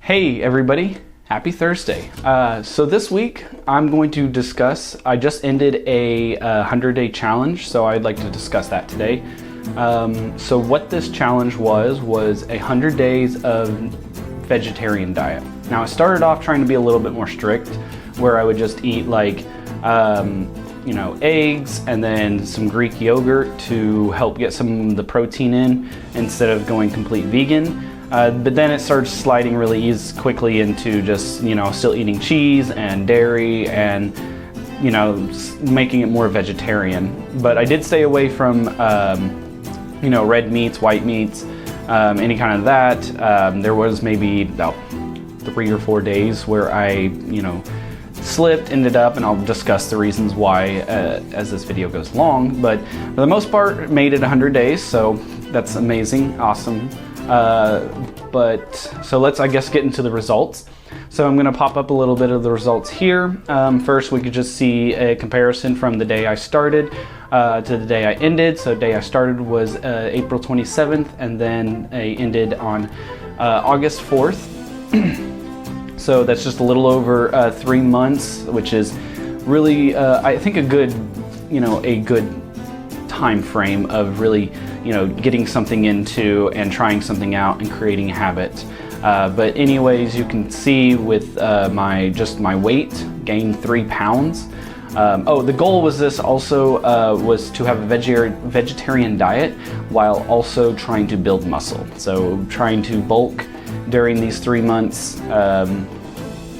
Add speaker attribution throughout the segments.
Speaker 1: Hey everybody, happy Thursday. So this week I'm going to discuss, I just ended a 100-day challenge, so I'd like to discuss that today. So what this challenge was 100 days of vegetarian diet. Now I started off trying to be a little bit more strict, where I would just eat like, eggs and then some Greek yogurt to help get some of the protein in instead of going complete vegan. But then it started sliding really quickly into just, still eating cheese and dairy and, making it more vegetarian. But I did stay away from, red meats, white meats, any kind of that. There was maybe about 3 or 4 days where I, slipped, ended up, and I'll discuss the reasons why as this video goes along. But for the most part, made it 100 days, so that's amazing, awesome. So let's, I guess, get into the results. So I'm going to pop up a little bit of the results here. First, we could just see a comparison from the day I started to the day I ended. So the day I started was April 27th, and then I ended on August 4th. So that's just a little over 3 months, which is really, I think, a good time frame of really, getting something into and trying something out and creating a habit. But anyways, you can see with my weight gained 3 pounds. The goal was this also was to have a vegetarian diet while also trying to build muscle. So trying to bulk during these 3 months,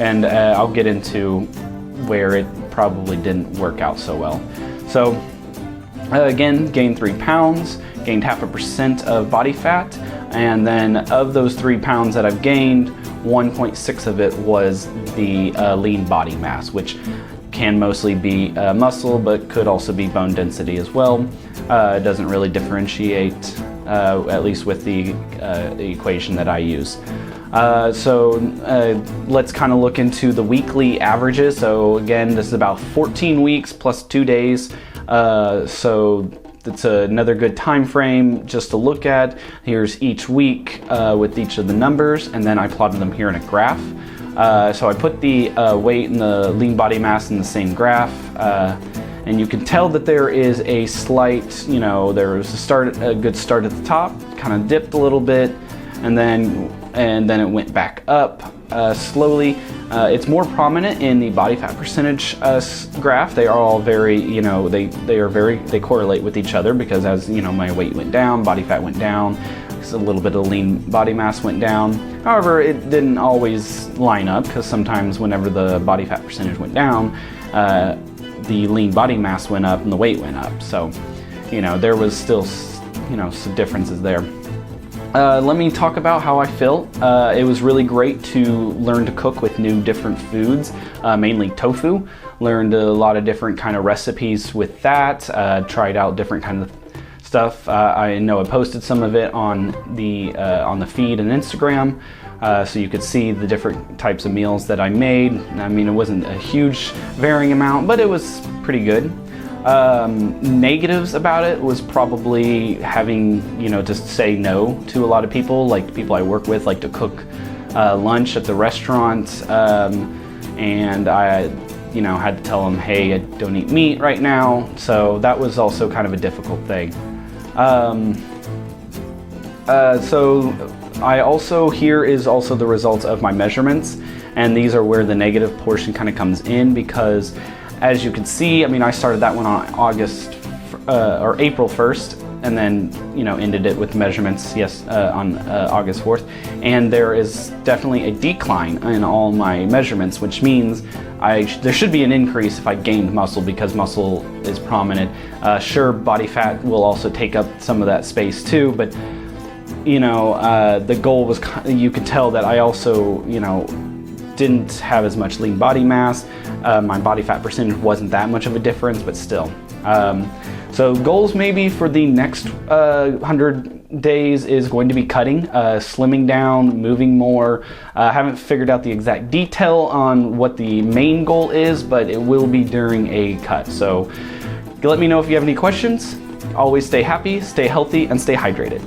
Speaker 1: and I'll get into where it probably didn't work out so well. So again, gained 3 pounds, gained 0.5% of body fat, and then of those 3 pounds that I've gained, 1.6 of it was the lean body mass, which can mostly be muscle, but could also be bone density as well. It doesn't really differentiate, at least with the equation that I use. Let's kind of look into the weekly averages. So again, this is about 14 weeks plus 2 days. So that's another good time frame just to look at. Here's each week with each of the numbers, and then I plotted them here in a graph. So I put the weight and the lean body mass in the same graph, and you can tell that there is a slight, there was a good start at the top, kind of dipped a little bit, and then it went back up slowly. It's more prominent in the body fat percentage graph. They are all very, they correlate with each other, because as my weight went down, body fat went down, a little bit of lean body mass went down. However, it didn't always line up, because sometimes whenever the body fat percentage went down, the lean body mass went up and the weight went up. So, there was still, some differences there. Let me talk about how I feel. It was really great to learn to cook with different foods, mainly tofu. Learned a lot of different kind of recipes with that. Tried out different kind of stuff. I know I posted some of it on the feed and Instagram, so you could see the different types of meals that I made. I mean, it wasn't a huge varying amount, but it was pretty good. Negatives about it was probably having, to say no to a lot of people. Like the people I work with like to cook lunch at the restaurant, and I, had to tell them, hey, I don't eat meat right now. So that was also kind of a difficult thing. So I also, here is also the results of my measurements, and these are where the negative portion kind of comes in, because as you can see, I started that one on April 1st, and then, ended it with measurements, on August 4th. And there is definitely a decline in all my measurements, which means there should be an increase if I gained muscle, because muscle is prominent. Sure, body fat will also take up some of that space too, but, the goal was, you could tell that I also, didn't have as much lean body mass. My body fat percentage wasn't that much of a difference, but still. So goals maybe for the next 100 days is going to be cutting, slimming down, moving more. I haven't figured out the exact detail on what the main goal is, but it will be during a cut. So let me know if you have any questions. Always stay happy, stay healthy, and stay hydrated.